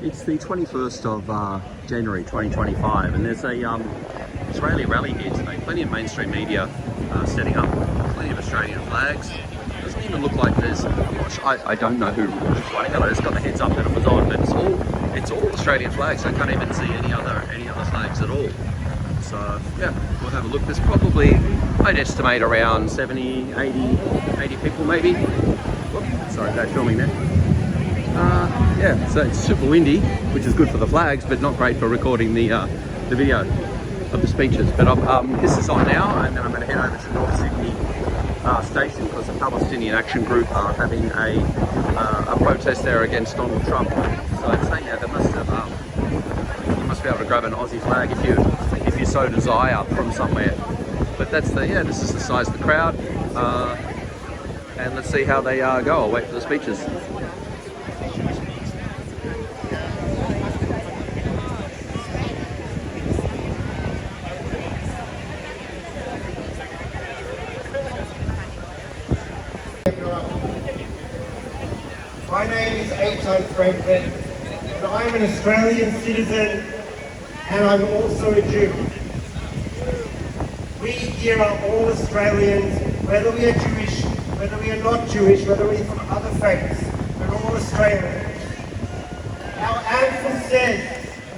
It's the 21st of January 2025, and there's a Israeli rally here today. Plenty of mainstream media setting up, plenty of Australian flags. Doesn't even look like there's, I don't know who's running it. I just got the heads up that it was on, but it's all Australian flags. I can't even see any other flags at all. So yeah, we'll have a look. There's probably, I'd estimate around 70, 80 people maybe. Whoops, sorry about filming there. Yeah, so it's super windy, which is good for the flags, but not great for recording the video of the speeches. But this is on now, and then I'm going to head over to North Sydney station because the Palestinian Action Group are having a protest there against Donald Trump. So I'd say, yeah, they must have, you must be able to grab an Aussie flag if you so desire from somewhere. But that's this is the size of the crowd, and let's see how they go. I'll wait for the speeches. My name is Eitan, and I'm an Australian citizen, and I'm also a Jew. We here are all Australians, whether we are Jewish, whether we are not Jewish, whether we're from other faiths, we're all Australians. Our anthem says,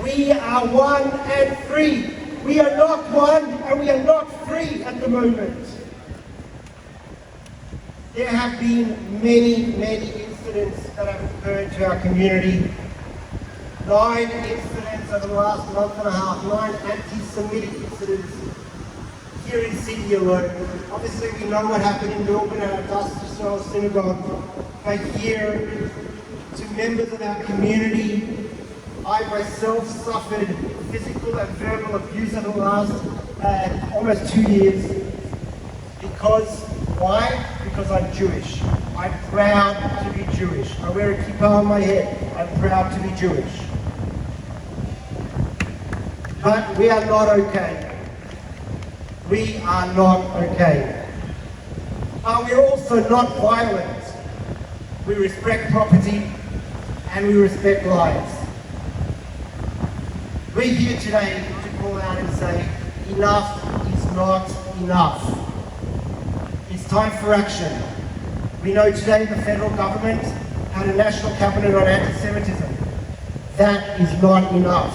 we are one and free. We are not one and we are not free at the moment. There have been many incidents that have occurred to our community. 9 incidents over the last month and a half, 9 anti-Semitic incidents here in Sydney alone. Obviously we know what happened in Melbourne at Maroubra Synagogue, but here to members of our community, I myself suffered physical and verbal abuse over the last almost 2 years. Because, why? Because I'm Jewish. I'm proud to be Jewish. I wear a kippah on my head. I'm proud to be Jewish. But we are not okay. We are not okay. But we're also not violent. We respect property and we respect lives. We're here today to call out and say, enough is not enough. It's time for action. We know today the federal government had a national cabinet on antisemitism. That is not enough.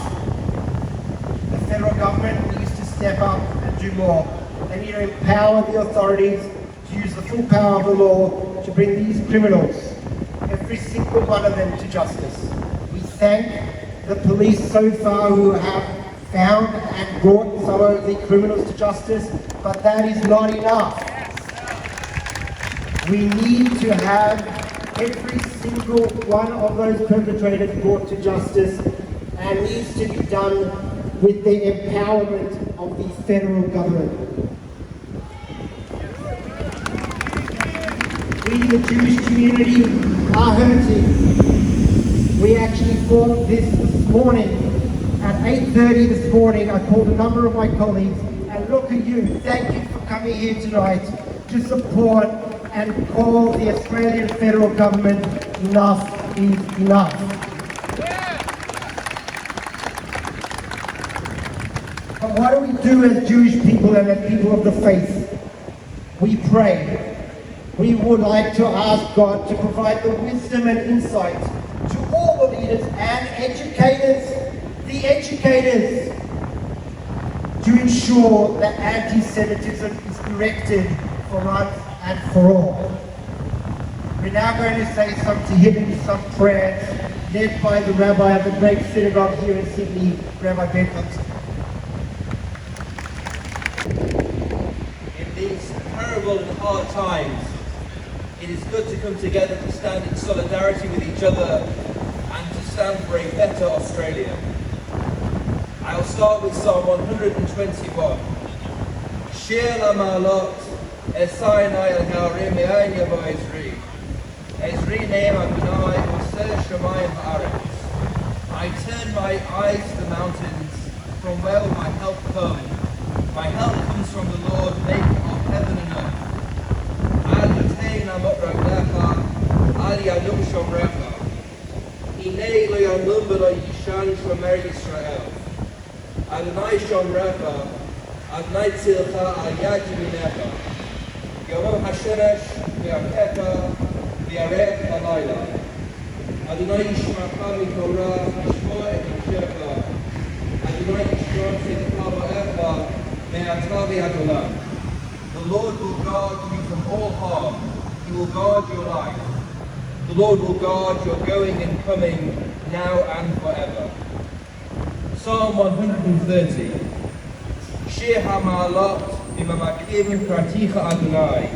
The federal government needs to step up and do more. They need to empower the authorities to use the full power of the law to bring these criminals, every single one of them, to justice. We thank the police so far who have found and brought some of the criminals to justice, but that is not enough. We need to have every single one of those perpetrators brought to justice, and needs to be done with the empowerment of the federal government. We, the Jewish community, are hurting. We actually fought this morning. At 8:30 this morning, I called a number of my colleagues, and look at you, thank you for coming here tonight to support and call the Australian federal government, enough is enough. But what do we do as Jewish people and as people of the faith? We pray. We would like to ask God to provide the wisdom and insight to all the leaders and the educators, to ensure that anti-Semitism is corrected for once and for all. We're now going to say some tehillim, some prayers, led by the Rabbi of the great synagogue here in Sydney, Rabbi Wentworth. In these terrible and hard times, it is good to come together to stand in solidarity with each other and to stand for a better Australia. I'll start with Psalm 121. Shir Lamalot, Esainai el-Harim Me'ayin Yavo Ezri. Ezri Ne'em Adonai, Oseh Shamayim Haaretz. I turn my eyes to the mountains, from where will my help come? My help comes from the Lord, maker of heaven and earth. Al Yatein Amot Raglecha, Al Yadum Shomrecha. He Hinei lo yanum v'lo yishan shomer Yisrael. Adonai shomrecha, Adonai tzilcha al yad yaminecha. Yomam hashemesh v'yakecha v'yarech halayla. Adonai yishmarcha mitorah yishmoa et yashecha. Adonai yishmor tzidcha v'echa me'ata v'yadolam. The Lord will guard you from all harm. He will guard your life. The Lord will guard your going and coming now and forever. Psalm 130. Shir ha'ma'alot b'mamakim praticha Adonai.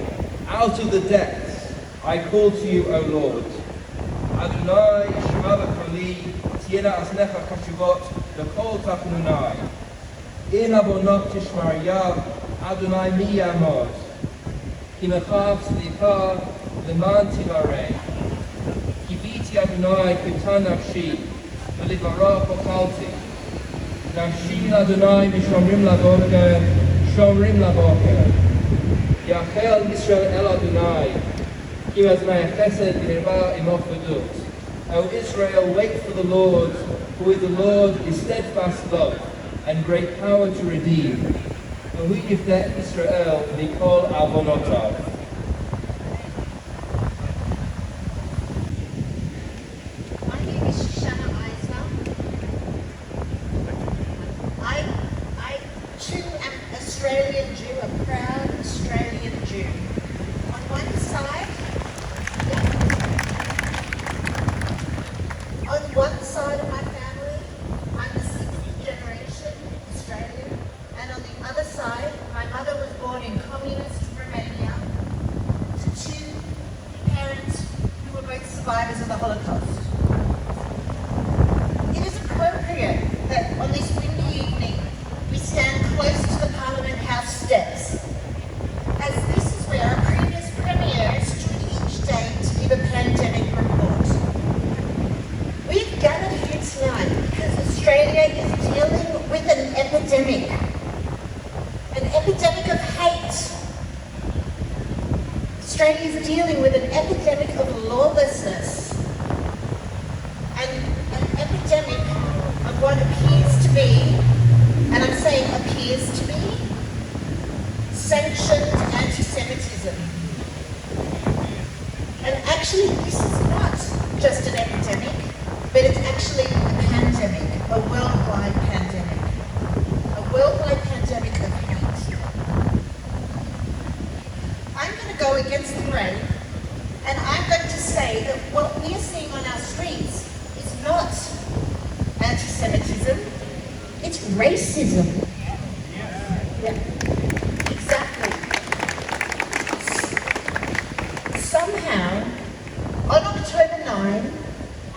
Out of the depths I call to you, O Lord. Adonai shema v'koli tiena asnecha kashuvot v'kol tachnunai. In abonot tishmariyav Adonai mi yamod. Kimechav slicha leman tivarei. Kibiti Adonai kitan nafshi v'livarach ochalti. Nafshi Adonai mishomrim laboker, shomrim laboker. Yachel Yisrael el Adonai, Kim Adonai chesed v'nirva imoch v'dut. O Israel, wait for the Lord, for with the Lord is steadfast love and great power to redeem. And we give that Israel mikol avonotav. My name is Shoshana Eisner. I too am Australian Jew, a proud Australian Jew. On one side of my family, I'm the 6th generation Australian, and on the other side, my mother was born in communist Romania to two parents who were both survivors of the Holocaust. It is appropriate that on this windy evening we stand close to the Parliament House steps, as this is where our previous Premier stood each day to give a pandemic report. We've gathered here tonight because Australia is dealing with an epidemic of hate. Australia is dealing with an epidemic of lawlessness and an epidemic of what appears to be, and I'm saying appears to be, sanctioned antisemitism. And actually this is not just an epidemic, but it's actually a pandemic, a worldwide pandemic. A worldwide pandemic of hate. I'm going to go against the grain, and I'm going to say that what we are seeing on our streets is not anti-Semitism, it's racism. Yeah, exactly. Somehow, on October 9,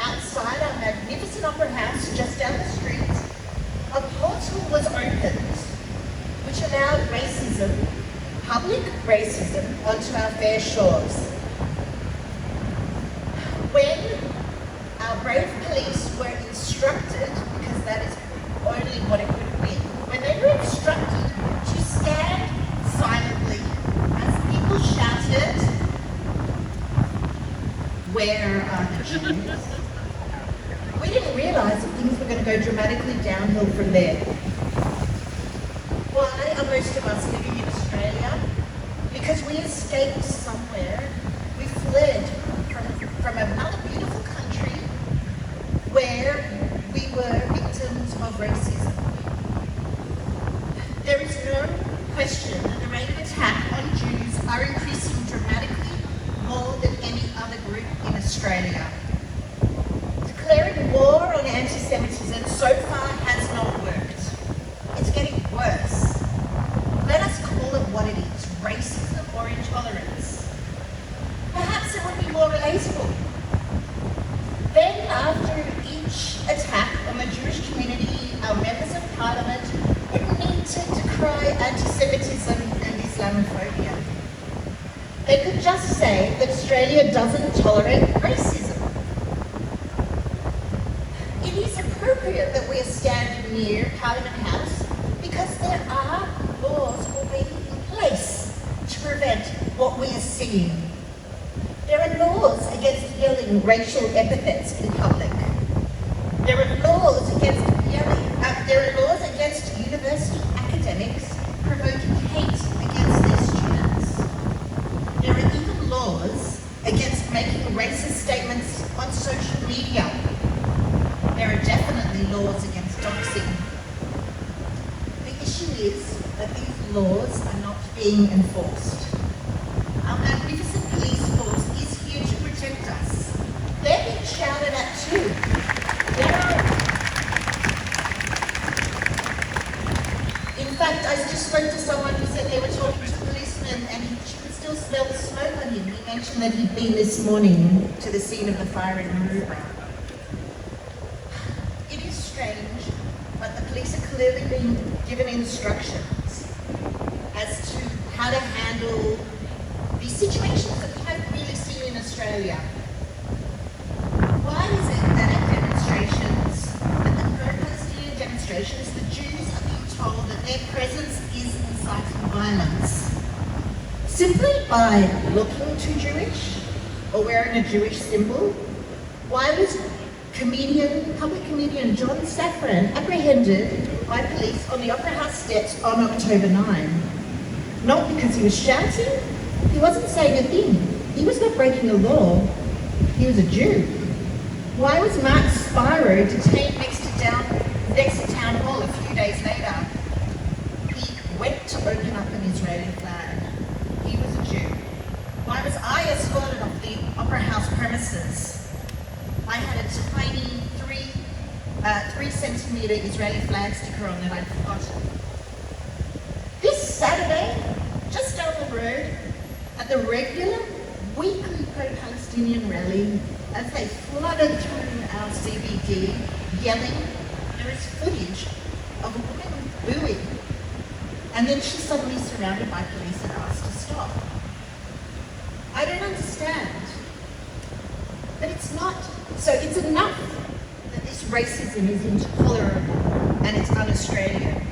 outside our magnificent Opera House just down the street, a portal was opened which allowed racism, public racism, onto our fair shores. When our brave police were instructed, because that is only what it could have been, when they were instructed to stand silently as people shouted, "Where are the Jews?" We didn't realise that things were going to go dramatically downhill from there. Why are most of us living in Australia? Because we escaped somewhere. We fled from another beautiful country where we were victims of racism. There is no question that the rate of attack on Jews are increasing dramatically more than any other group in Australia. Declaring war on anti-Semitism so far has not worked. It's getting worse. Let us call it what it is, racism or intolerance. Perhaps it would be more relatable. Then after each attack on the Jewish community, our members of parliament wouldn't need to decry anti-Semitism and Islamophobia. They could just say that Australia doesn't tolerate racism. It is appropriate that we are standing near Parliament House because there are laws already in place to prevent what we are seeing. There are laws against yelling racial epithets in public. There are laws against university academics provoking hate against their students. There are even laws against making racist statements on social media. There are definitely laws against doxing. The issue is that these laws are not being enforced. Our magnificent police force is here to protect us. They're being shouted at too. In fact, I just spoke to someone who said they were talking to a policeman and she could still smell the smoke on him. He mentioned that he'd been this morning to the scene of the fire in Maroubra. It is strange, but the police are clearly being given instructions as to how to handle these situations that we haven't really seen in Australia. Why is it that at demonstrations, at the pro-Palestinian demonstrations, the Jews are being told that their presence is inciting violence? Simply by looking too Jewish or wearing a Jewish symbol? Why was public comedian John Safran apprehended by police on the Opera House steps on October 9? Not because he was shouting, he wasn't saying a thing. He was not breaking the law, he was a Jew. Why was Mark Spiro detained next to Town Hall a few days later? He went to open up an Israeli flag. He was a Jew. Why was I escorted off the Opera House premises? I had a tiny 3 centimetre Israeli flag sticker on that I'd forgotten. This Saturday, just down the road, at the regular weekly pro-Palestinian rally, as they flooded through our CBD, yelling, there is footage of a woman booing. And then she's suddenly surrounded by police and asked to stop. I don't understand. But it's not. So it's enough that this racism is intolerable and it's un-Australian.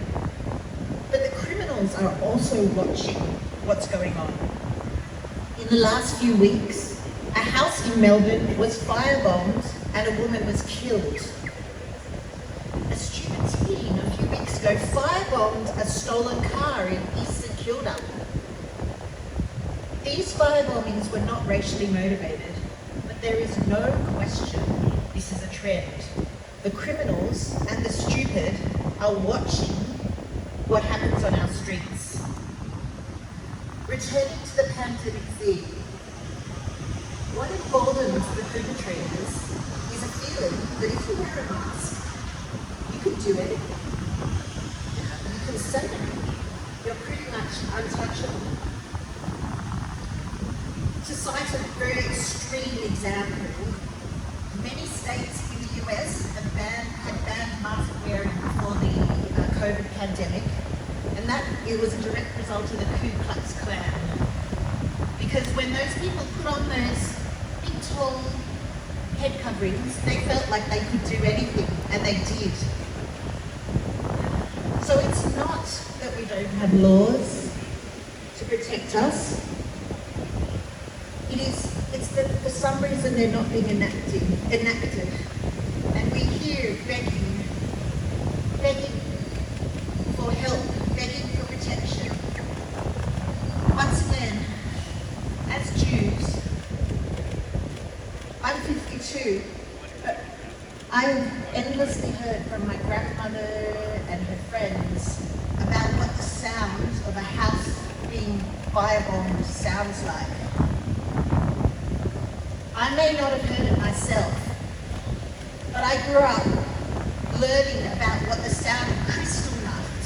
But the criminals are also watching what's going on. In the last few weeks, a house in Melbourne was firebombed and a woman was killed. A student teen a few weeks ago firebombed a stolen car in East St Kilda. These firebombings were not racially motivated, but there is no question this is a trend. The criminals and the stupid are watching what happens on our streets. Returning to the pandemic theme, what emboldens the perpetrators is a feeling that if you wear a mask, you can do it, you can say it, you're pretty much untouchable. To cite a very extreme example, many states in the US had banned mask wearing before the COVID pandemic, and that it was a direct result of the Ku Klux Klan. Because when those people put on those big tall head coverings, they felt like they could do anything, and they did. So it's not that we don't have laws to protect us. It's that for some reason they're not being enacted. And we're here begging for help, begging for protection. Once again, as Jews, I'm 52, but I've endlessly heard from my grandmother and her friends about what the sound of a house being firebombed sounds like. I may not have heard it myself, but I grew up learning about what the sound of crystal night,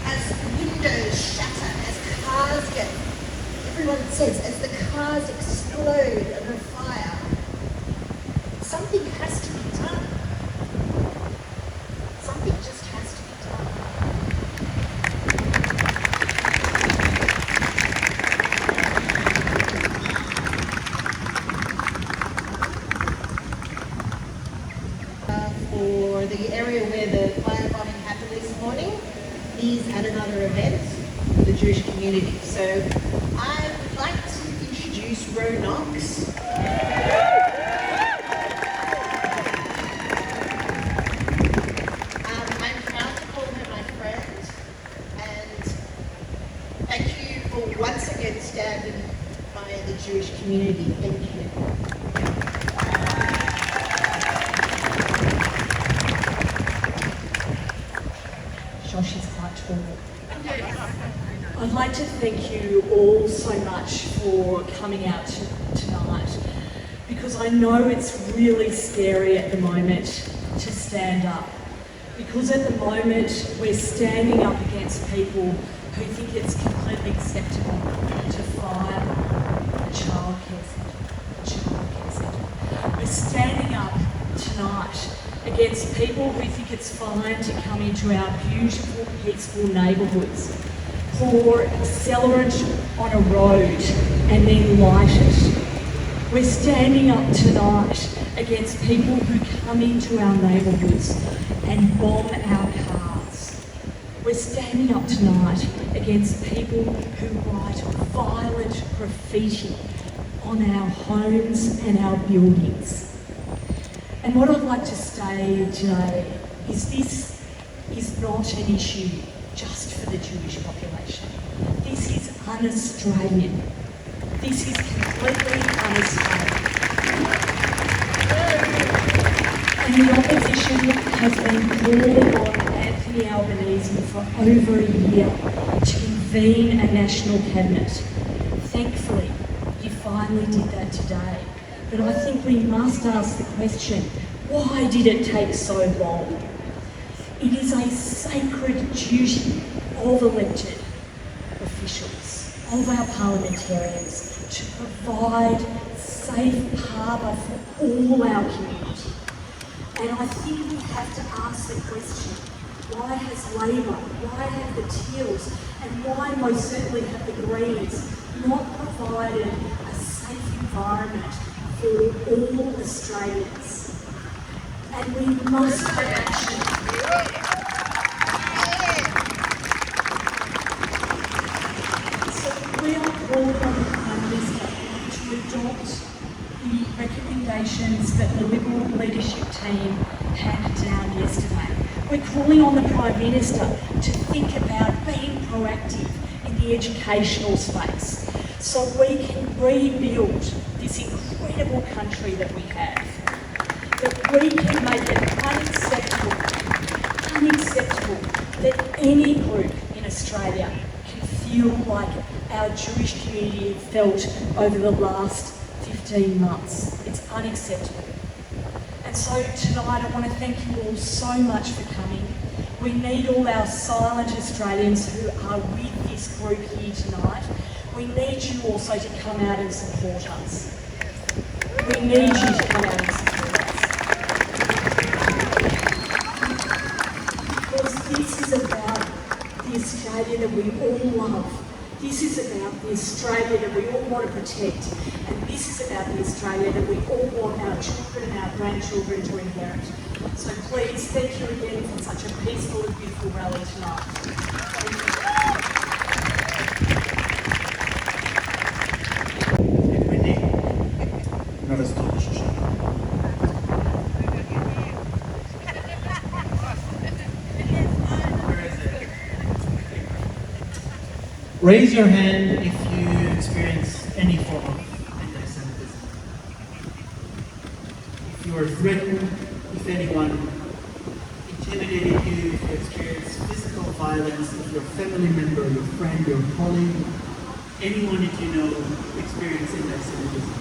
as windows shatter, as cars get, everyone says, as the cars explode under fire. Something has to be done. Something just has to be done. For the area where the firebombing happened this morning is at another event for the Jewish community. So I would like to introduce Knox. community. Thank you. Josh is quite tall. I'd like to thank you all so much for coming out tonight, because I know it's really scary at the moment to stand up. Because at the moment we're standing up against people who think it's completely acceptable to fire a childcare centre. We're standing up tonight against people who think it's fine to come into our beautiful, peaceful neighbourhoods, pour accelerant on a road and then light it. We're standing up tonight against people who come into our neighbourhoods and bomb our cars. We're standing up tonight against people who write violent graffiti on our homes and our buildings. And what I'd like to say today is this is not an issue just for the Jewish population. This is un-Australian. This is completely un-Australian. And the opposition has been calling on Anthony Albanese for over a year to convene a national cabinet. Thankfully, you finally did that today. But I think we must ask the question, why did it take so long? It is a sacred duty of elected officials, of our parliamentarians, to provide safe harbour for all our community. And I think we have to ask the question, why has Labor, why have the Teals, and why most certainly have the Greens not provided a safe environment for all Australians? And we must take action. So we are calling on the Prime Minister to adopt the recommendations that the Liberal leadership team handed down yesterday. We're calling on the Prime Minister to think about being proactive in the educational space so we can rebuild this incredible country that we have. That we can make it unacceptable that any group in Australia can feel like our Jewish community have felt over the last 15 months. It's unacceptable. And so tonight I want to thank you all so much for coming. We need all our silent Australians who are with this group here tonight. We need you also to come out and support us. We need you to come out and support us. Because this is about the Australia that we all love. This is about the Australia that we all want to protect. And this is about the Australia that we all want our children and our grandchildren to inherit. So please, thank you again for such a peaceful and beautiful rally tonight. Thank you. Raise your hand if you experience any form of anti-Semitism. If you are threatened, if anyone intimidated you, if you experience physical violence, if your family member, your friend, your colleague, anyone that you know experience anti-Semitism.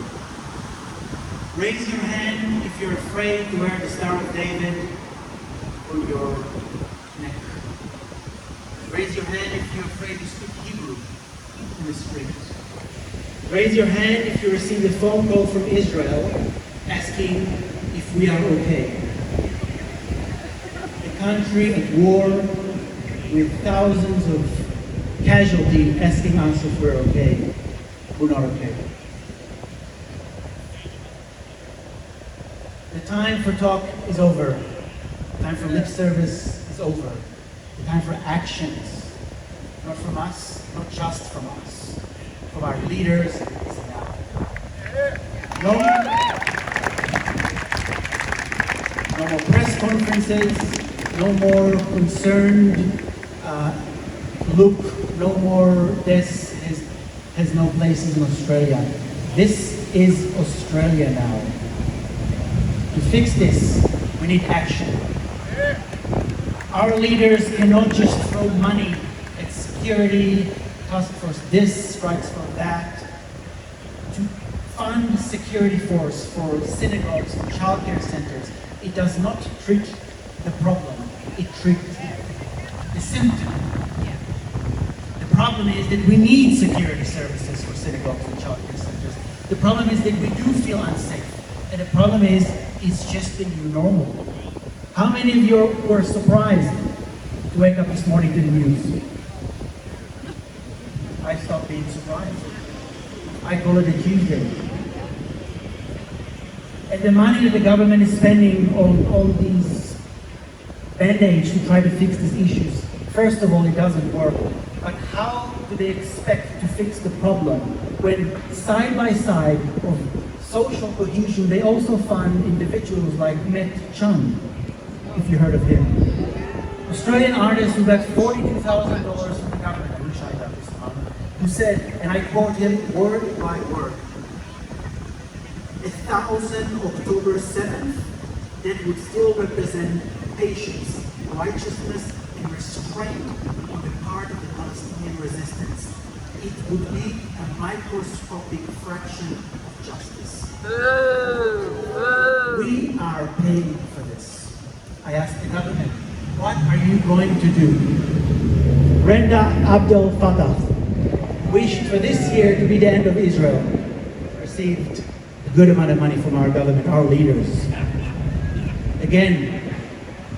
Raise your hand if you're afraid to wear the Star of David on your neck. Raise your hand if you're afraid to speak Hebrew in the street. Raise your hand if you received a phone call from Israel asking if we are okay. A country at war with thousands of casualties asking us if we're okay. We're not okay. The time for talk is over. The time for lip service is over. The time for actions, not from us, not just from us, from our leaders, is now. No more press conferences, no more concerned look, no more this has no place in Australia. This is Australia now. To fix this, we need action. Our leaders cannot just throw money at security, task force this, strikes for that. To fund security force for synagogues, for childcare centers, it does not treat the problem, it treats the symptom. The problem is that we need security services for synagogues and childcare centers. The problem is that we do feel unsafe. And the problem is, it's just the new normal. How many of you were surprised to wake up this morning to the news? I stopped being surprised. I call it a Tuesday. And the money that the government is spending on all these band-aids to try to fix these issues, first of all, it doesn't work. But how do they expect to fix the problem when side by side of social cohesion, they also fund individuals like Met Chung, if you heard of him. Australian artist who got $42,000 from the government, I wish I got this one, who said, and I quote him word by word, 1,000 October 7th, that would still represent patience, righteousness, and restraint on the part of the Palestinian resistance. It would be a microscopic fraction of justice. We are paying for this. I asked the government, what are you going to do? Renda Abdel Fattah wished for this year to be the end of Israel. Received a good amount of money from our government, our leaders. Again,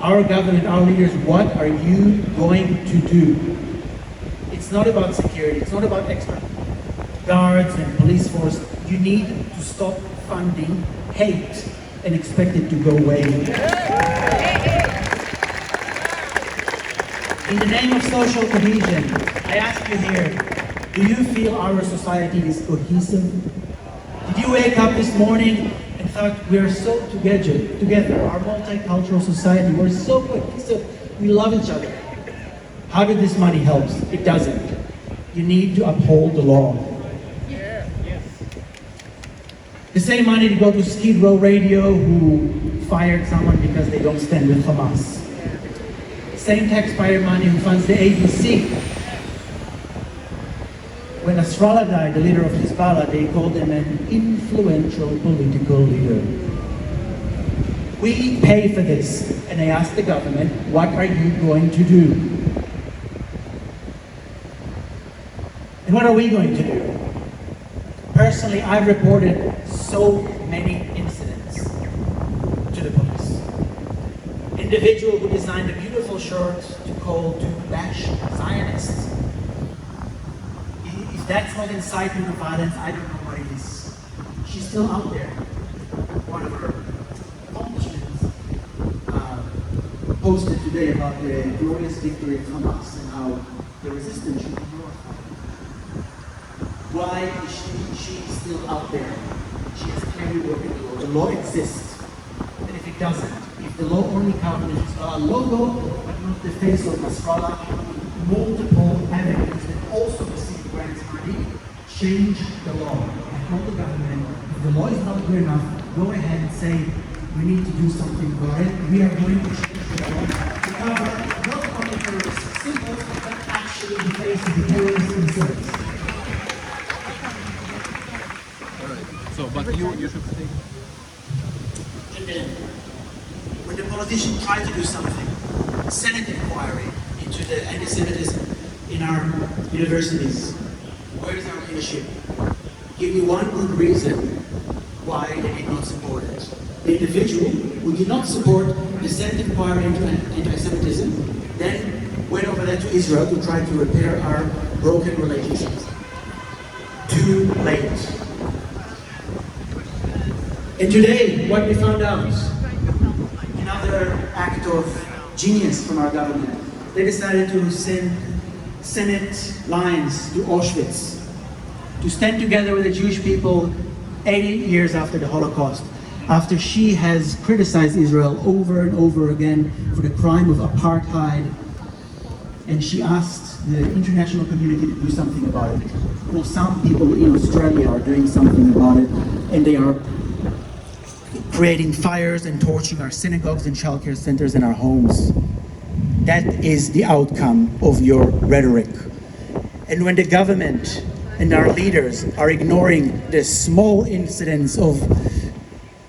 our government, our leaders, what are you going to do? It's not about security, it's not about extra guards and police force. You need to stop funding hate and expect it to go away. In the name of social cohesion, I ask you here, do you feel our society is cohesive? Did you wake up this morning and thought we are so together, our multicultural society, we're so cohesive, we love each other? How did this money help? It doesn't. You need to uphold the law. The same money to go to Skid Row Radio, who fired someone because they don't stand with Hamas. Same taxpayer money who funds the ABC. When Nasrallah died, the leader of Hezbollah, they called him an influential political leader. We pay for this, and I asked the government, what are you going to do? And what are we going to do? Personally, I've reported so many incidents to the police. Individual who designed a beautiful shirt to bash Zionists. If that's not incitement of violence, I don't know what it is. She's still out there. One of her accomplishments posted today about the glorious victory of Knox and how the resistance should be glorified. Why is she still out there? She has clearly broken the law. The law exists. And if it doesn't, if the law only covers the Hezbollah logo, but not the face of Nasrallah, multiple avenues that also receive grants money, change the law. I told the government, if the law is not good enough, go ahead and say, we need to do something about it. We are going to change the law to cover not only terrorist symbols, but actually the face of the terrorists themselves. So, but you should think. And then, when the politicians try to do something, Senate inquiry into the antisemitism in our universities, where is our leadership? Give me one good reason why they did not support it. The individual who did not support the Senate inquiry into anti-Semitism then went over there to Israel to try to repair our broken relationships. Too late. And today, what we found out, another act of genius from our government, they decided to send Senate lines to Auschwitz to stand together with the Jewish people 80 years after the Holocaust, after she has criticized Israel over and over again for the crime of apartheid, and she asked the international community to do something about it. Well, some people in Australia are doing something about it, and they are creating fires and torching our synagogues and childcare centers and our homes. That is the outcome of your rhetoric. And when the government and our leaders are ignoring the small incidents of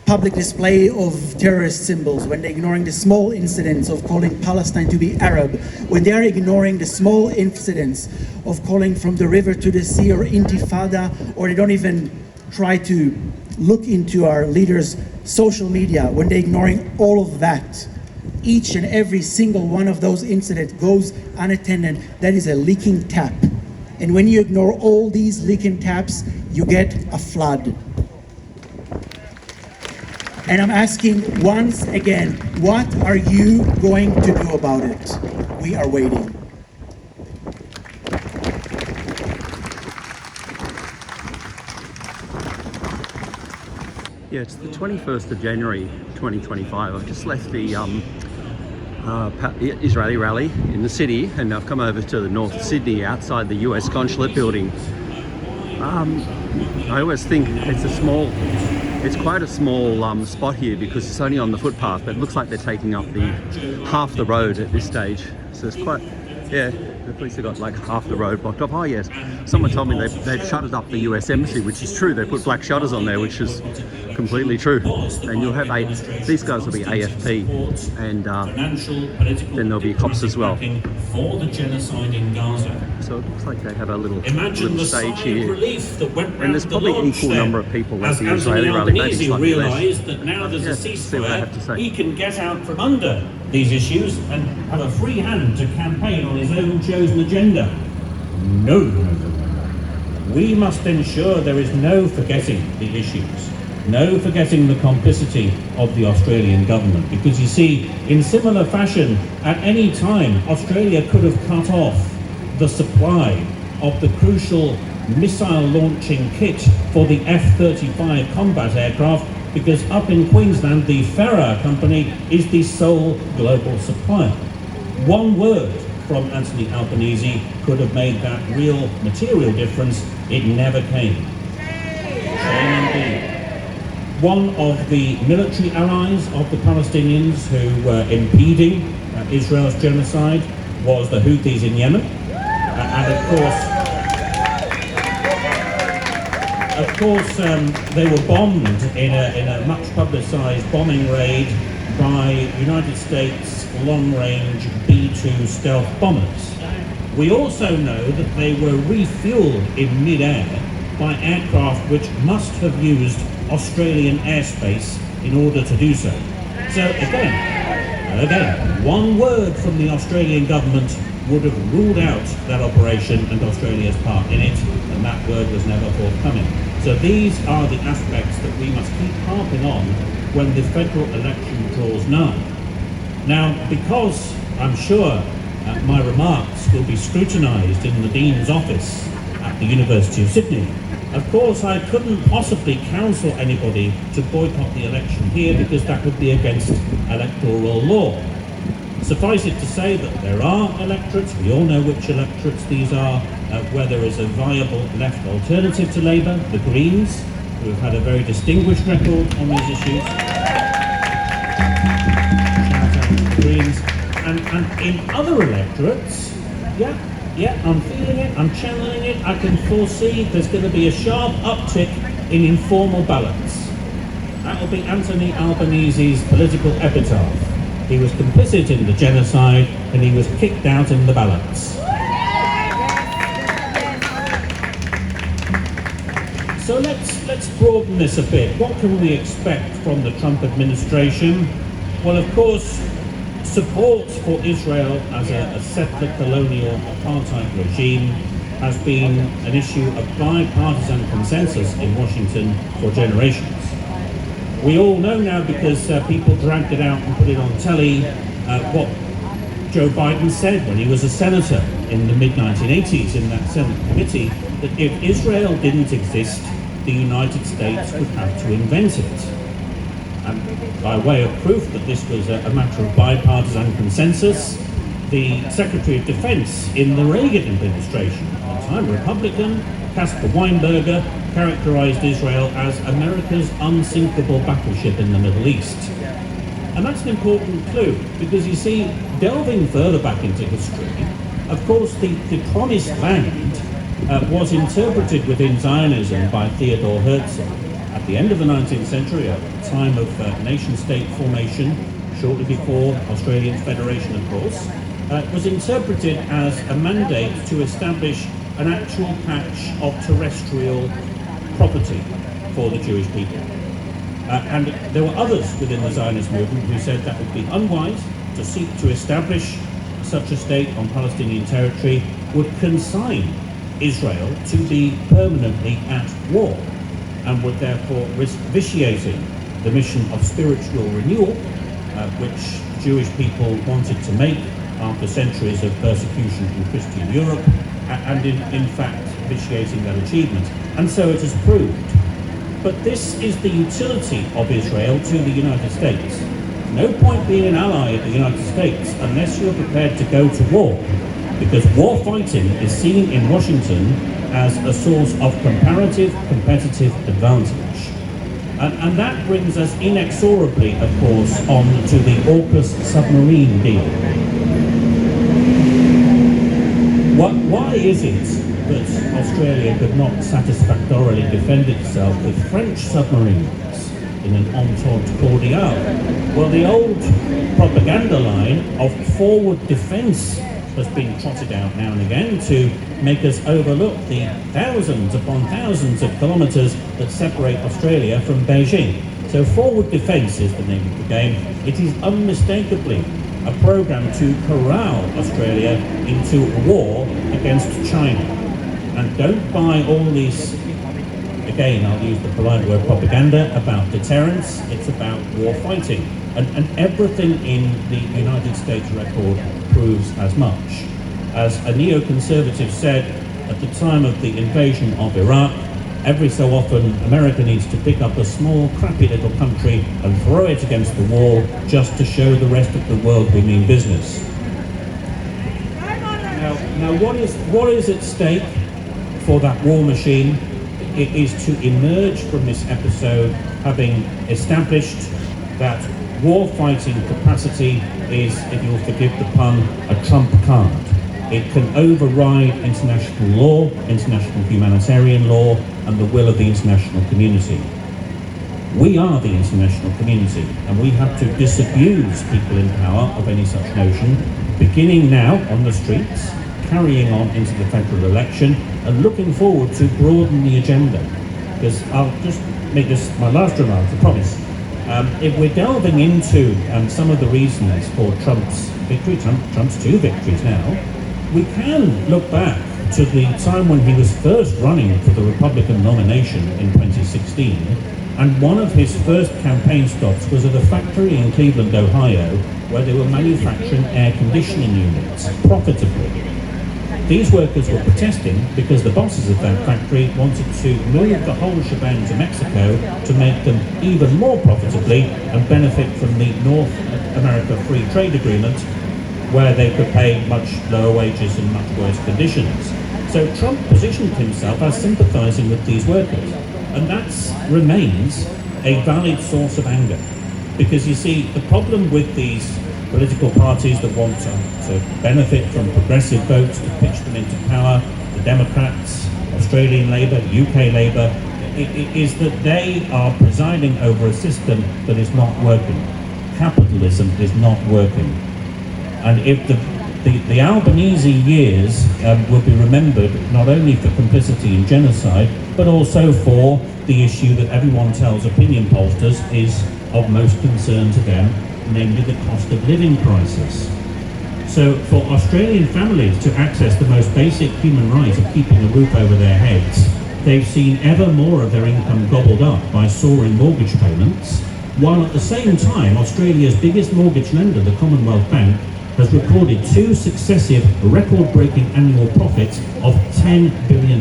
public display of terrorist symbols, when they're ignoring the small incidents of calling Palestine to be Arab, when they are ignoring the small incidents of calling from the river to the sea or intifada, or they don't even try to look into our leaders' social media, when they're ignoring all of that, each and every single one of those incidents goes unattended. That is a leaking tap. And when you ignore all these leaking taps, you get a flood. And I'm asking once again, what are you going to do about it? We are waiting. Yeah, it's the 21st of January 2025. I've just left the Israeli rally in the city, and I've come over to the north of Sydney outside the US Consulate building. I always think it's quite a small spot here because it's only on the footpath, but it looks like they're taking up half the road at this stage. So it's quite, yeah, the police have got like half the road blocked off. Oh yes, someone told me they've shuttered up the US Embassy, which is true. They put black shutters on there, which is completely true. And you'll have these guys will be AFP, and then there'll be cops as well. For the genocide in Gaza. So it looks like they have a little stage here, and there's probably an equal number of people at the Israeli rally. Maybe slightly less. That now there's a ceasefire, he can get out from under these issues and have a free hand to campaign on his own chosen agenda. No. We must ensure there is no forgetting the issues, no forgetting the complicity of the Australian government, because you see, in similar fashion, at any time, Australia could have cut off the supply of the crucial missile launching kit for the F-35 combat aircraft, because up in Queensland, the Ferrar company is the sole global supplier. One word from Anthony Albanese could have made that real material difference. It never came. Shame indeed. One of the military allies of the Palestinians who were impeding Israel's genocide was the Houthis in Yemen. And of course, they were bombed in a much publicised bombing raid by United States long-range B-2 stealth bombers. We also know that they were refueled in mid-air by aircraft which must have used Australian airspace in order to do so. So again, one word from the Australian government would have ruled out that operation and Australia's part in it, and that word was never forthcoming. So these are the aspects that we must keep harping on when the federal election draws nigh. Now, because I'm sure my remarks will be scrutinised in the Dean's office at the University of Sydney, of course I couldn't possibly counsel anybody to boycott the election here, because that would be against electoral law. Suffice it to say that there are electorates, we all know which electorates these are, where there is a viable left alternative to Labour, the Greens, who have had a very distinguished record on these issues. Shout out to the Greens. And in other electorates, yeah, I'm feeling it, I'm channeling it, I can foresee there's going to be a sharp uptick in informal ballots. That'll be Anthony Albanese's political epitaph. He was complicit in the genocide and he was kicked out in the ballots. So let's broaden this a bit. What can we expect from the Trump administration? Well, of course, support for Israel as a settler colonial apartheid regime has been an issue of bipartisan consensus in Washington for generations. We all know now, because people dragged it out and put it on telly, what Joe Biden said when he was a senator in the mid-1980s in that Senate committee, that if Israel didn't exist, the United States would have to invent it. And by way of proof that this was a matter of bipartisan consensus, the Secretary of Defense in the Reagan administration, at the time Republican, Caspar Weinberger, characterized Israel as America's unsinkable battleship in the Middle East. And that's an important clue, because you see, delving further back into history, of course the Promised Land was interpreted within Zionism by Theodor Herzl at the end of the 19th century, at the time of nation-state formation, shortly before Australian Federation, of course. Was interpreted as a mandate to establish an actual patch of terrestrial property for the Jewish people. And there were others within the Zionist movement who said that would be unwise to seek to establish such a state on Palestinian territory, would consign Israel to be permanently at war, and would therefore risk vitiating the mission of spiritual renewal, which Jewish people wanted to make after centuries of persecution in Christian Europe, and in fact vitiating that achievement. And so it has proved. But this is the utility of Israel to the United States. No point being an ally of the United States unless you're prepared to go to war, because war fighting is seen in Washington as a source of comparative competitive advantage. And that brings us inexorably, of course, on to the AUKUS submarine deal. Why is it that Australia could not satisfactorily defend itself with French submarines in an entente cordiale? Well, the old propaganda line of forward defence has been trotted out now and again to make us overlook the thousands upon thousands of kilometres that separate Australia from Beijing. So forward defence is the name of the game. It is unmistakably a programme to corral Australia into war against China. And don't buy all these, again I'll use the polite word propaganda, about deterrence. It's about war fighting. And everything in the United States record proves as much. As a neoconservative said at the time of the invasion of Iraq, every so often America needs to pick up a small crappy little country and throw it against the wall just to show the rest of the world we mean business. Now what is at stake for that war machine? It is to emerge from this episode having established that war fighting capacity is, if you'll forgive the pun, a trump card. It can override international law, international humanitarian law, and the will of the international community. We are the international community, and we have to disabuse people in power of any such notion, beginning now on the streets, carrying on into the federal election, and looking forward to broaden the agenda. Because I'll just make this my last remark, I promise. If we're delving into some of the reasons for Trump's victory, Trump's two victories now, we can look back to the time when he was first running for the Republican nomination in 2016, and one of his first campaign stops was at a factory in Cleveland, Ohio, where they were manufacturing air conditioning units profitably. These workers were protesting because the bosses of that factory wanted to move the whole shebang to Mexico to make them even more profitably and benefit from the North America Free Trade Agreement, where they could pay much lower wages and much worse conditions. So Trump positioned himself as sympathising with these workers, and that remains a valid source of anger. Because you see, the problem with these political parties that want to benefit from progressive votes to pitch them into power, the Democrats, Australian Labour, UK Labour, is that they are presiding over a system that is not working. Capitalism is not working. And if the Albanese years will be remembered not only for complicity in genocide, but also for the issue that everyone tells opinion pollsters is of most concern to them, namely the cost of living crisis. So for Australian families to access the most basic human right of keeping a roof over their heads, they've seen ever more of their income gobbled up by soaring mortgage payments, while at the same time Australia's biggest mortgage lender, the Commonwealth Bank, has recorded two successive record-breaking annual profits of $10 billion.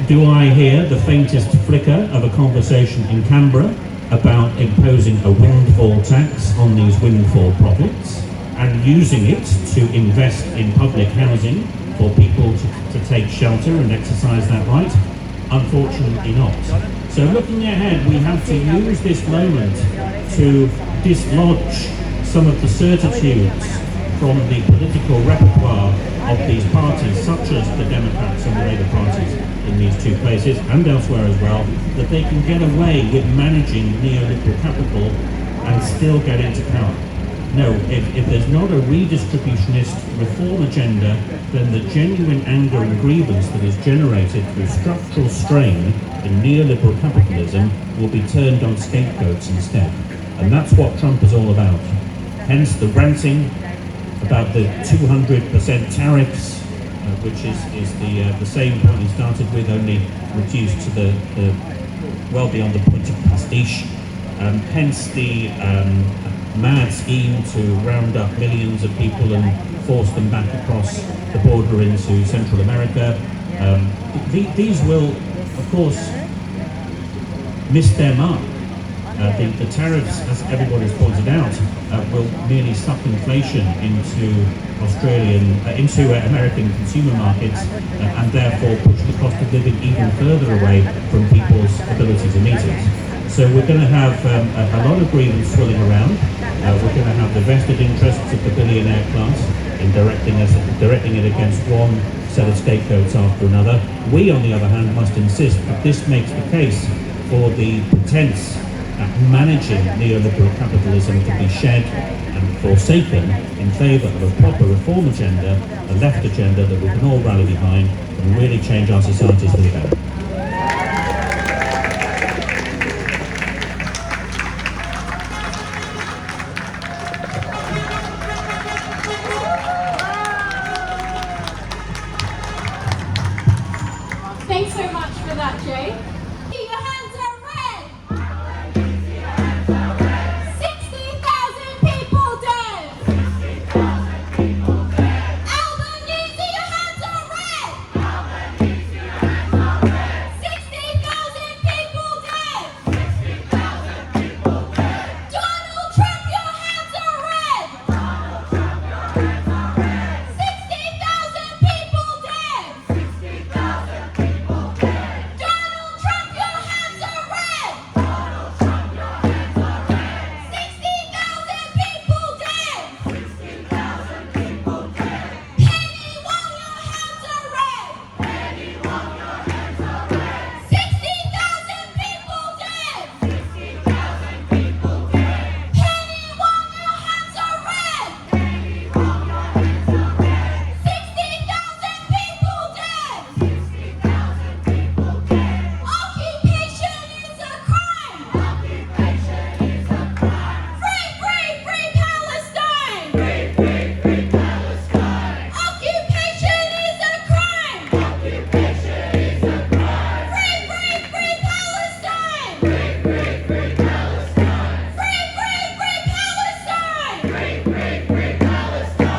Do I hear the faintest flicker of a conversation in Canberra about imposing a windfall tax on these windfall profits? and using it to invest in public housing for people to take shelter and exercise that right? Unfortunately not. So looking ahead, we have to use this moment to dislodge some of the certitudes from the political repertoire of these parties, such as the Democrats and the Labour parties in these two places and elsewhere as well, that they can get away with managing neoliberal capital and still get into power. No, if there's not a redistributionist reform agenda, then the genuine anger and grievance that is generated through structural strain in neoliberal capitalism will be turned on scapegoats instead. And that's what Trump is all about. Hence the ranting about the 200% tariffs, which is the same point he started with, only reduced to the well beyond the point of pastiche. Hence the mad scheme to round up millions of people and force them back across the border into Central America. These will, of course, miss their mark. The tariffs, as everybody's pointed out, will merely suck inflation into American consumer markets, and therefore push the cost of living even further away from people's ability to meet it. So we're going to have a lot of grievance swirling around. We're going to have the vested interests of the billionaire class in directing it against one set of scapegoats after another. We, on the other hand, must insist that this makes the case for the pretense at managing neoliberal capitalism to be shed and forsaken in favour of a proper reform agenda, a left agenda that we can all rally behind and really change our societies for the better. Thanks so much for that, Jay. Your hands are red. 60,000 people dead. Albanese, your hands are red. 60,000 people dead. Donald Trump, your hands are red. 60,000 people dead. Donald Trump, your hands are red. 60,000 people dead. Penny Wong, your hands are red. 60,000 people dead. Penny Wong, your hands are red. 60,000 people dead. Occupation is a crime. Free, free, free Palestine. Occupation is a crime. Free, free, free Palestine. Free, free, free Palestine. Free, free, free Palestine. Free, free, free Palestine.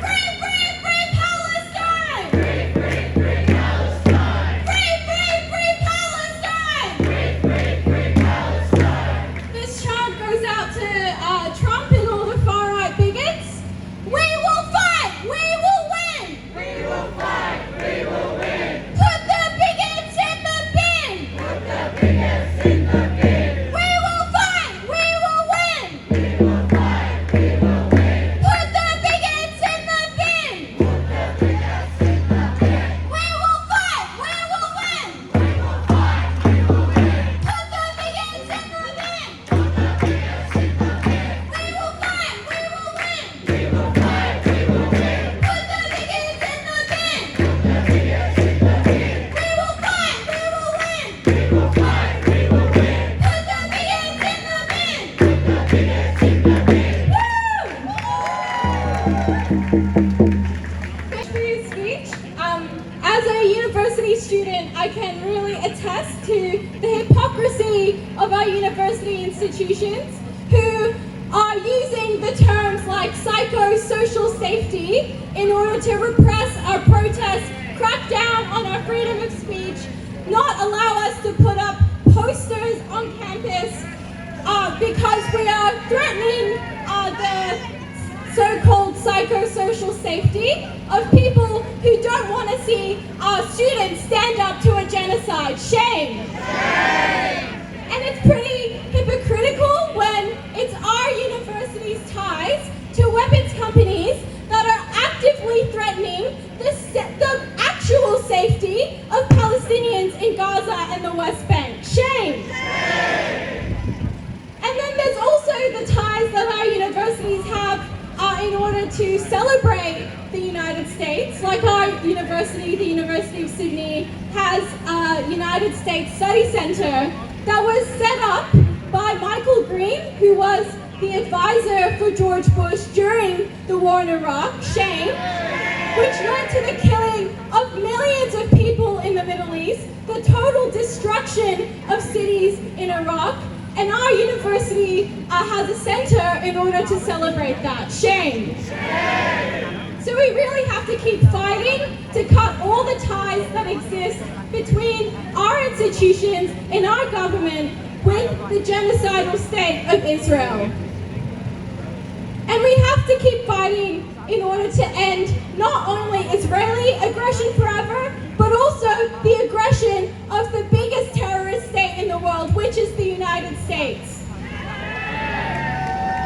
Free, free, free Palestine. Free, free, free Palestine. Free, free, free Palestine. Free, free, free Palestine. This chant goes out to Trump and all the far-right bigots. We will fight. We will win. We will fight. We will win. Put the bigots in the bin. Put the bigots in the bin. We will fight. We will win. We will fight. We will win. Put the bigots in the bin. Put the bigots in the bin. We will fight. We will win. We will fight. We will win. Put the bigots in the bin. Put the bigots in the bin. We will fight. We will win. We will fight. We will win. Put the bigots in the bin. Put the bigots in the bin. We will fight. We will win. We will fight. We will win. Put the bigots in the bin. Put the bigots in the bin. Thanks for your speech. As a university student, I can really attest to the hypocrisy of our university institutions who are using the terms like psychosocial safety in order to repress our protests, crack down on our freedom of speech, not allow us to put up posters on campus because we are threatening the so-called social safety of people who don't want to see our students stand up to a genocide. Shame! And it's pretty hypocritical when it's our university's ties to weapons companies that are actively threatening the actual safety of Palestinians in Gaza and the West Bank. Shame! And then there's also the ties that our universities have in order to celebrate the United States. Like our university, the University of Sydney, has a United States Study Centre that was set up by Michael Green, who was the advisor for George Bush during the war in Iraq, shame, which led to the killing of millions of people in the Middle East, the total destruction of cities in Iraq, and our university has a centre in order to celebrate that. Shame. So we really have to keep fighting to cut all the ties that exist between our institutions and our government with the genocidal state of Israel. And we have to keep fighting in order to end not only Israeli aggression forever, but also the aggression of the biggest terrorist state in the world, which is the United States.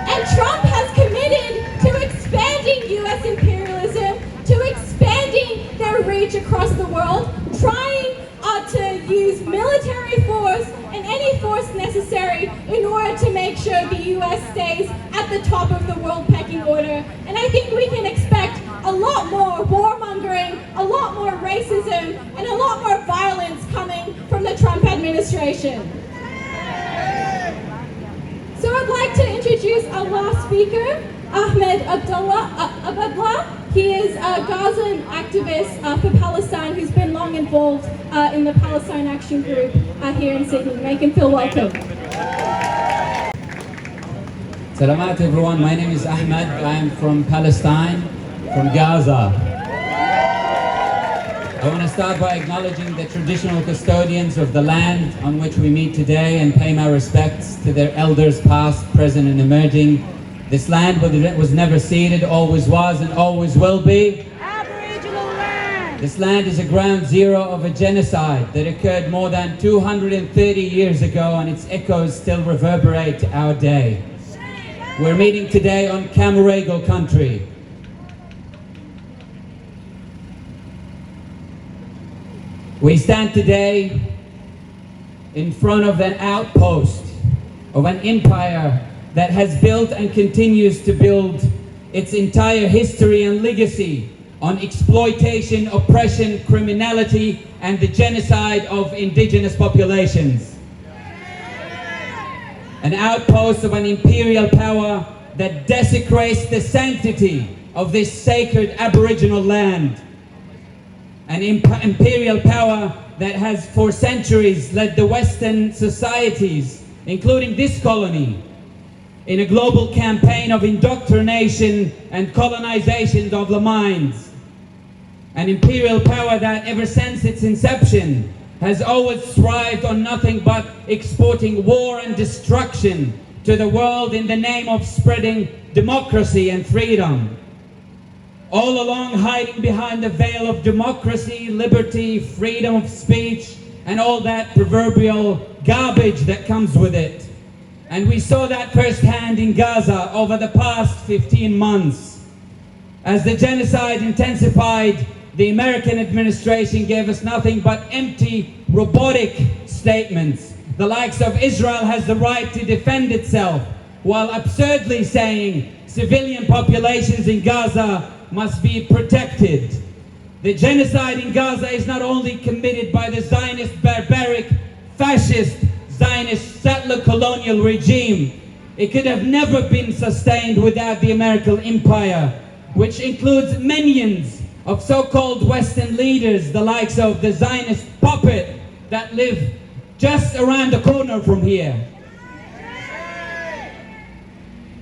And Trump has committed to expanding US imperialism, to expanding their reach across the world, trying to use military force and any force necessary in order to make sure the US stays at the top of the world pecking order. And I think we can expect a lot more warmongering, a lot more racism, and a lot more violence coming from the Trump administration. So I'd like to introduce our last speaker, Ahmed Abadla. He is a Gazan activist for Palestine who's been long involved in the Palestine Action Group here in Sydney. Make him feel welcome. Salamat everyone, my name is Ahmed. I am from Palestine, from Gaza. I want to start by acknowledging the traditional custodians of the land on which we meet today and pay my respects to their elders past, present and emerging. This land was never ceded, always was and always will be. Aboriginal land! This land is a ground zero of a genocide that occurred more than 230 years ago, and its echoes still reverberate to our day. We're meeting today on Maroubra country. We stand today in front of an outpost of an empire that has built and continues to build its entire history and legacy on exploitation, oppression, criminality, and the genocide of indigenous populations. An outpost of an imperial power that desecrates the sanctity of this sacred Aboriginal land. An imperial power that has for centuries led the Western societies, including this colony, in a global campaign of indoctrination and colonization of the minds. An imperial power that ever since its inception has always thrived on nothing but exporting war and destruction to the world in the name of spreading democracy and freedom. All along hiding behind the veil of democracy, liberty, freedom of speech, and all that proverbial garbage that comes with it. And we saw that firsthand in Gaza over the past 15 months. As the genocide intensified, the American administration gave us nothing but empty, robotic statements. The likes of Israel has the right to defend itself, while absurdly saying civilian populations in Gaza must be protected. The genocide in Gaza is not only committed by the Zionist, barbaric, fascist, Zionist settler colonial regime. It could have never been sustained without the American empire, which includes minions of so-called Western leaders, the likes of the Zionist puppet that live just around the corner from here.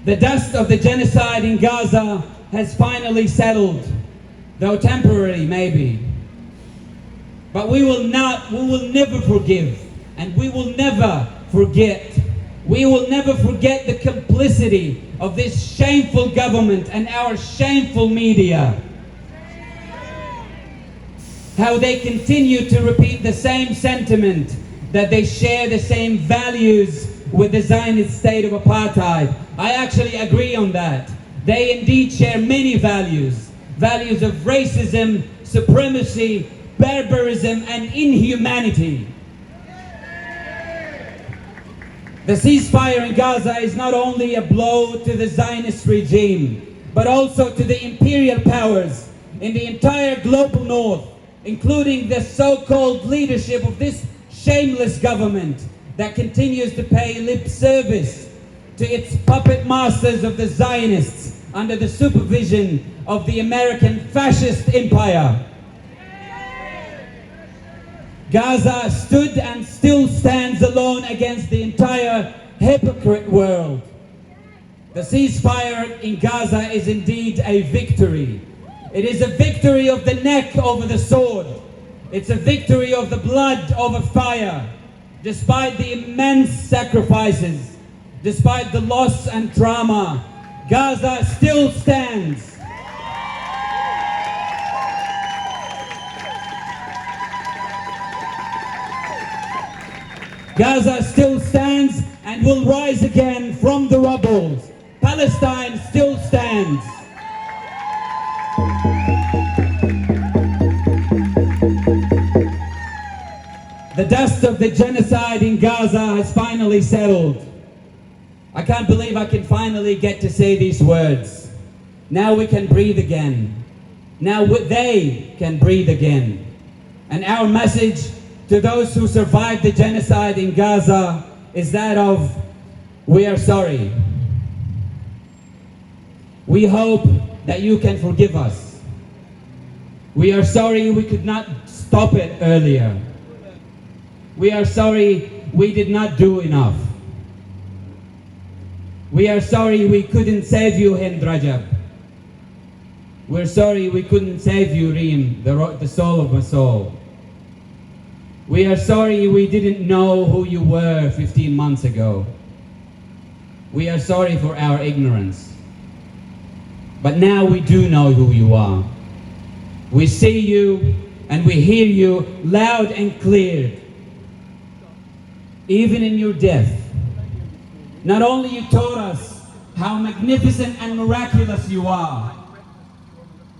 The dust of the genocide in Gaza has finally settled, though temporarily maybe. But we will never forgive, and we will never forget We will never forget the complicity of this shameful government and our shameful media. How they continue to repeat the same sentiment, that they share the same values with the Zionist state of apartheid. I actually agree on that. They indeed share many values. Values of racism, supremacy, barbarism, and inhumanity. The ceasefire in Gaza is not only a blow to the Zionist regime, but also to the imperial powers in the entire global north, including the so-called leadership of this shameless government that continues to pay lip service to its puppet masters of the Zionists under the supervision of the American fascist empire. Gaza stood and still stands alone against the entire hypocrite world. The ceasefire in Gaza is indeed a victory. It is a victory of the neck over the sword. It's a victory of the blood over fire. Despite the immense sacrifices, despite the loss and trauma, Gaza still stands. Gaza still stands and will rise again from the rubble. Palestine still stands. The dust of the genocide in Gaza has finally settled. I can't believe I can finally get to say these words. Now we can breathe again. Now they can breathe again. And our message to those who survived the genocide in Gaza is that of, we are sorry. We hope that you can forgive us. We are sorry we could not stop it earlier. We are sorry we did not do enough. We are sorry we couldn't save you, Hind Rajab. We're sorry we couldn't save you, Reem, the soul of my soul. We are sorry we didn't know who you were 15 months ago. We are sorry for our ignorance. But now we do know who you are. We see you and we hear you loud and clear. Even in your death. Not only you taught us how magnificent and miraculous you are,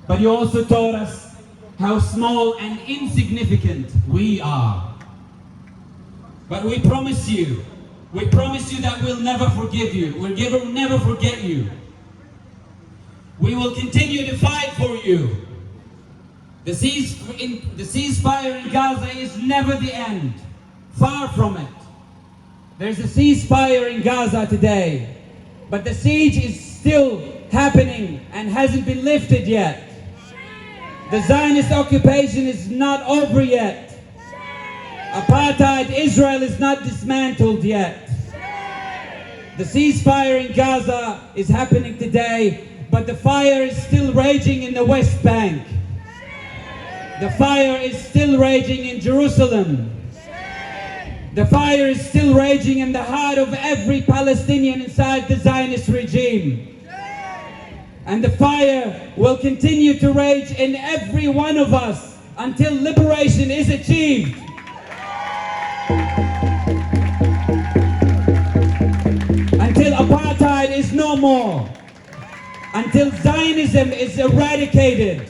but you also taught us how small and insignificant we are. But we promise you that we'll never forgive you. We'll never forget you. We will continue to fight for you. The ceasefire in Gaza is never the end. Far from it. There's a ceasefire in Gaza today, but the siege is still happening and hasn't been lifted yet. The Zionist occupation is not over yet. Apartheid Israel is not dismantled yet. The ceasefire in Gaza is happening today, but the fire is still raging in the West Bank. The fire is still raging in Jerusalem. The fire is still raging in the heart of every Palestinian inside the Zionist regime. And the fire will continue to rage in every one of us until liberation is achieved. Until apartheid is no more. Until Zionism is eradicated.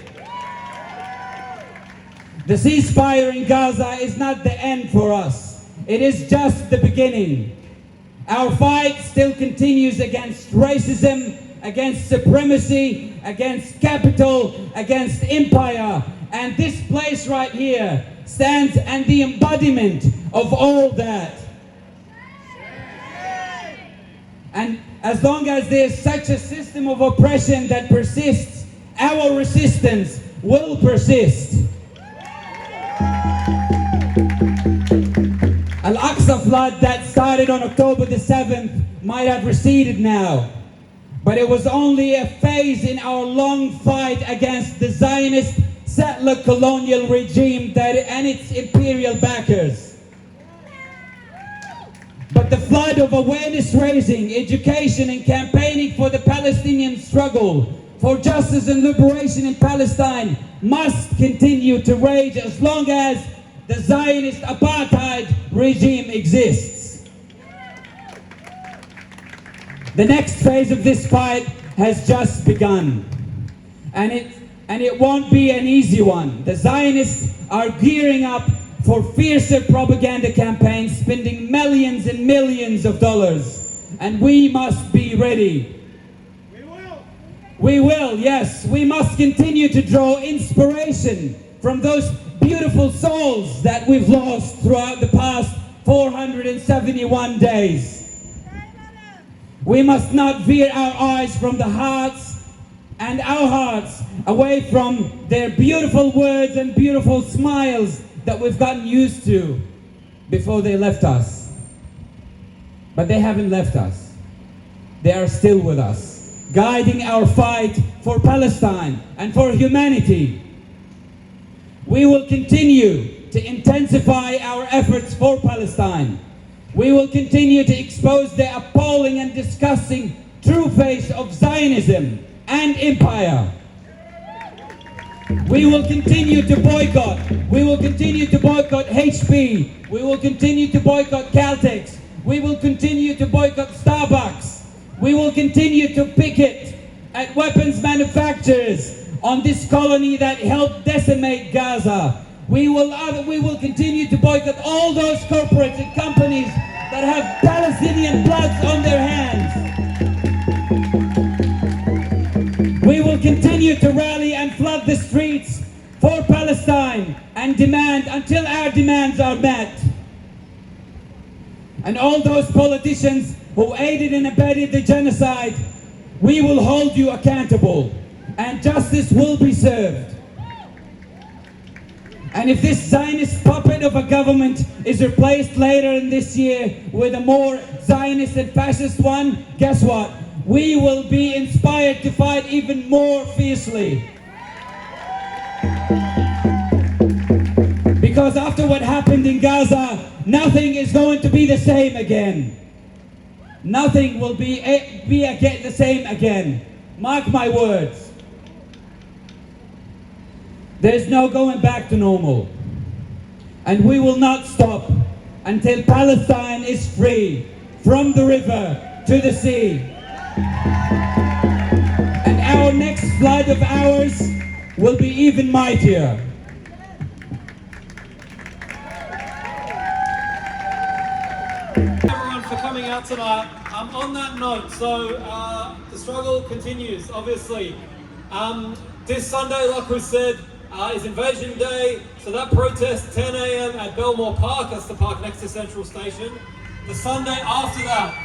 The ceasefire in Gaza is not the end for us. It is just the beginning. Our fight still continues against racism, against supremacy, against capital, against empire. And this place right here stands as the embodiment of all that. And as long as there's such a system of oppression that persists, our resistance will persist. Al-Aqsa flood that started on October the 7th might have receded now, but it was only a phase in our long fight against the Zionist settler colonial regime and its imperial backers. But the flood of awareness raising, education and campaigning for the Palestinian struggle for justice and liberation in Palestine must continue to rage as long as the Zionist apartheid regime exists. The next phase of this fight has just begun, and it won't be an easy one. The Zionists are gearing up for fiercer propaganda campaigns, spending millions and millions of dollars, and we must be ready. We will, yes. We must continue to draw inspiration from those beautiful souls that we've lost throughout the past 471 days. We must not veer our eyes from the hearts and our hearts away from their beautiful words and beautiful smiles that we've gotten used to before they left us. But they haven't left us. They are still with us, guiding our fight for Palestine and for humanity. We will continue to intensify our efforts for Palestine. We will continue to expose the appalling and disgusting true face of Zionism and empire. We will continue to boycott. We will continue to boycott HP. We will continue to boycott Caltex. We will continue to boycott Starbucks. We will continue to picket at weapons manufacturers on this colony that helped decimate Gaza. We will continue to boycott all those corporates and companies that have Palestinian bloods on their hands. We will continue to rally and flood the streets for Palestine and demand until our demands are met. And all those politicians who aided and abetted the genocide, we will hold you accountable and justice will be served. And if this Zionist puppet of a government is replaced later in this year with a more Zionist and fascist one, guess what? We will be inspired to fight even more fiercely. Because after what happened in Gaza, nothing is going to be the same again. Nothing will be again the same again. Mark my words. There's no going back to normal. And we will not stop until Palestine is free from the river to the sea. And our next flood of hours will be even mightier. Everyone for coming out tonight. On that note, so the struggle continues, obviously. This Sunday, like we said, is Invasion Day, so that protest 10 a.m. at Belmore Park, that's the park next to Central Station. The Sunday after that,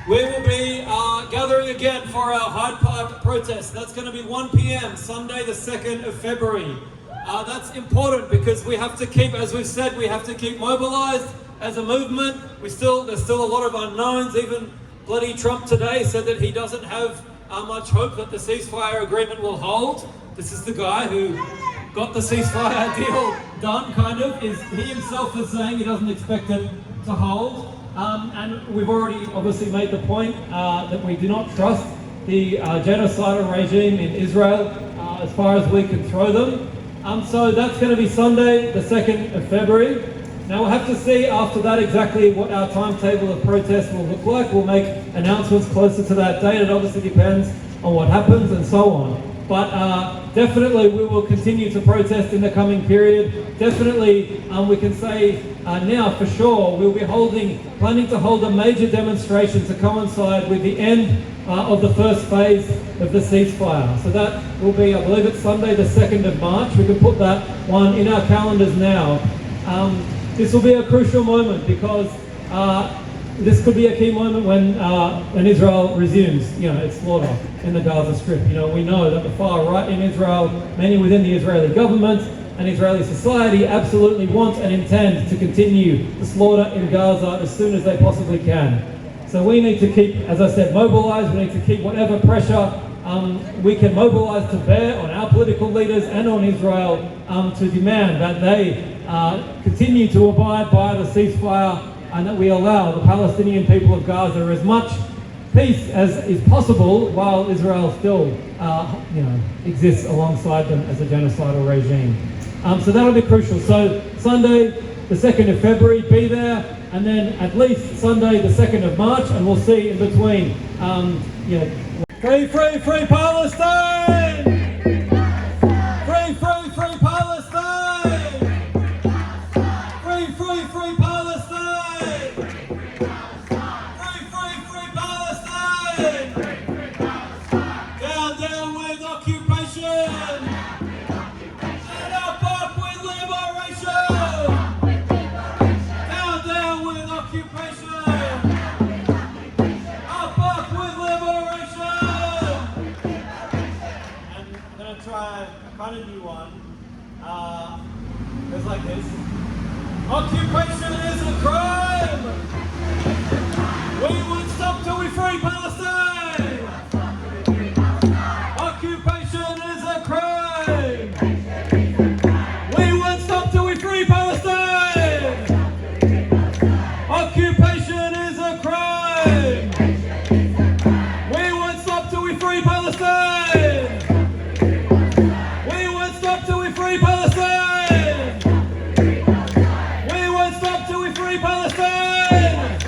we will be gathering again for our Hyde Park protest. That's going to be 1 p.m. Sunday the 2nd of February. That's important because we have to keep, as we've said, we have to keep mobilized as a movement. There's still a lot of unknowns. Even bloody Trump today said that he doesn't have much hope that the ceasefire agreement will hold. This is the guy who got the ceasefire deal done, kind of. He himself is saying he doesn't expect it to hold. And we've already obviously made the point that we do not trust the genocidal regime in Israel as far as we can throw them. So that's going to be Sunday, the 2nd of February. Now we'll have to see after that exactly what our timetable of protest will look like. We'll make announcements closer to that date. It obviously depends on what happens and so on. But definitely we will continue to protest in the coming period. Definitely we can say now for sure we'll be planning to hold a major demonstration to coincide with the end of the first phase of the ceasefire. So that will be, I believe it's Sunday the 2nd of March. We can put that one in our calendars now. This will be a crucial moment because this could be a key moment when Israel resumes, its slaughter in the Gaza Strip. We know that the far right in Israel, many within the Israeli government and Israeli society absolutely want and intend to continue the slaughter in Gaza as soon as they possibly can. So we need to keep, as I said, mobilized. We need to keep whatever pressure we can mobilize to bear on our political leaders and on Israel to demand that they continue to abide by the ceasefire and that we allow the Palestinian people of Gaza as much peace as is possible while Israel still exists alongside them as a genocidal regime. So that'll be crucial. So Sunday, the 2nd of February, be there, and then at least Sunday, the 2nd of March, and we'll see in between. Free, free, free Palestine! Free, free, free Palestine! Free, free, free Palestine! Free, free, free Palestine! Down, down with occupation! And up, up with liberation! Down, down with occupation! Up, up with liberation! And I'm gonna try a kind of new one. Goes like this. Occupation is a crime! We won't stop till we free Palestine! Occupation is a crime! We won't stop till we free Palestine! Occupation is a crime! We won't stop till we free Palestine! We won't stop till we free Palestine! We won't stop till we free Palestine!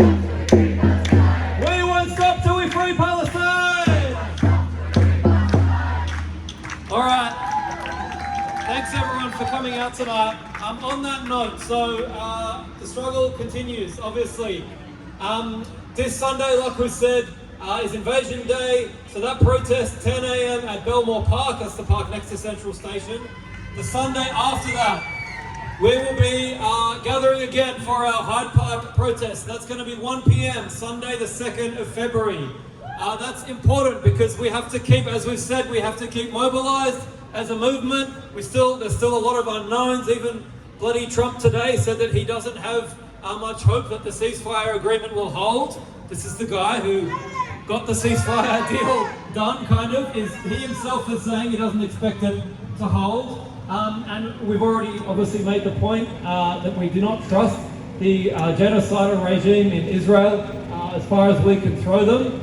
We won't stop till we free Palestine! All right. Thanks everyone for coming out tonight. On that note, so the struggle continues, obviously. This Sunday, like we said, is Invasion Day, so that protest 10 a.m. at Belmore Park, that's the park next to Central Station. The Sunday after that, we will be gathering again for our Hyde Park protest. That's going to be 1 p.m. Sunday the 2nd of February. That's important because we have to keep, as we've said, we have to keep mobilized as a movement. There's still a lot of unknowns. Even bloody Trump today said that he doesn't have much hope that the ceasefire agreement will hold. This is the guy who got the ceasefire deal done, kind of. He himself is saying he doesn't expect it to hold. And we've already obviously made the point that we do not trust the genocidal regime in Israel as far as we can throw them.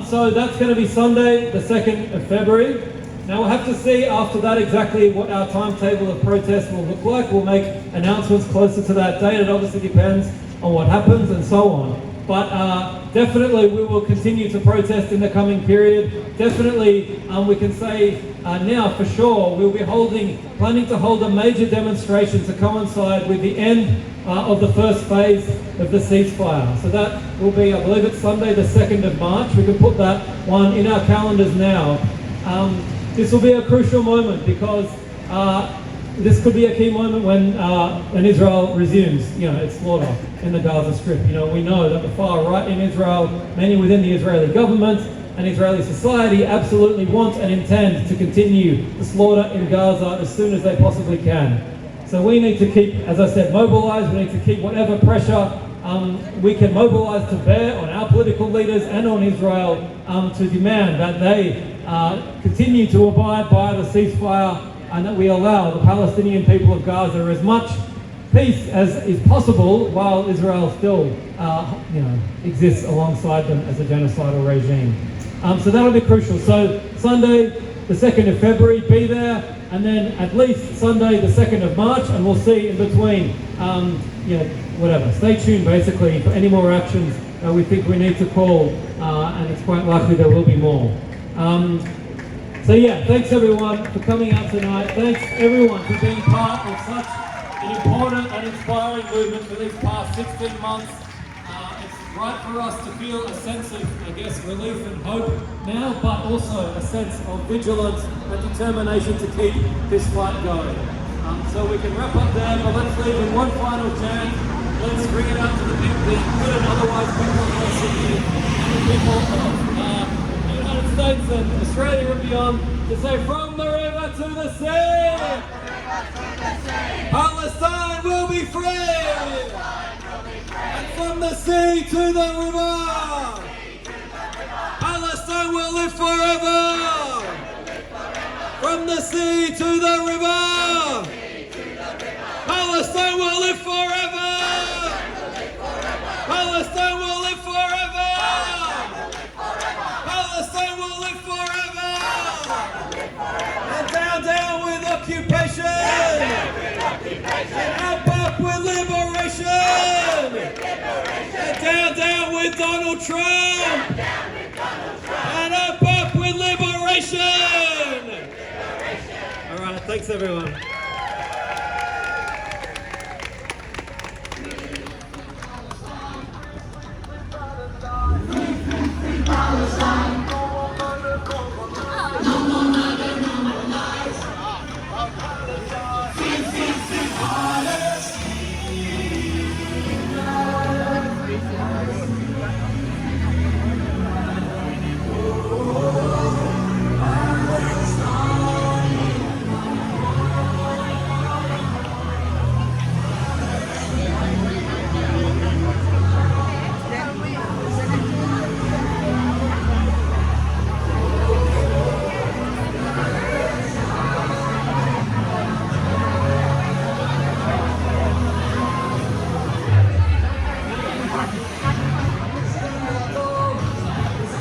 So that's going to be Sunday, the 2nd of February. Now we'll have to see after that exactly what our timetable of protest will look like. We'll make announcements closer to that date. It obviously depends on what happens and so on. But definitely we will continue to protest in the coming period. Definitely we can say now for sure we'll be planning to hold a major demonstration to coincide with the end of the first phase of the ceasefire. So that will be, I believe it's Sunday the 2nd of March. We can put that one in our calendars now. This will be a crucial moment because this could be a key moment when Israel resumes, its slaughter in the Gaza Strip. We know that the far right in Israel, many within the Israeli government and Israeli society, absolutely want and intend to continue the slaughter in Gaza as soon as they possibly can. So we need to keep, as I said, mobilized. We need to keep whatever pressure we can mobilize to bear on our political leaders and on Israel to demand that they continue to abide by the ceasefire and that we allow the Palestinian people of Gaza as much peace as is possible while Israel still exists alongside them as a genocidal regime. So that'll be crucial. So Sunday, the 2nd of February, be there, and then at least Sunday, the 2nd of March, and we'll see in between, whatever. Stay tuned basically for any more actions we think we need to call, and it's quite likely there will be more. So yeah, thanks everyone for coming out tonight. Thanks everyone for being part of such an important and inspiring movement for these past 16 months. It's right for us to feel a sense of, relief and hope now, but also a sense of vigilance and determination to keep this fight going. So we can wrap up there, but let's leave in one final chant. Let's bring it out to the people, the good and otherwise people of Sydney, and the people of the United States and Australia and beyond, to say, from the river to the sea, Palestine will be free, and from the sea to the river, Palestine will live forever, from the sea to the river, Palestine will live forever. Trump! And up with liberation! All right, thanks everyone.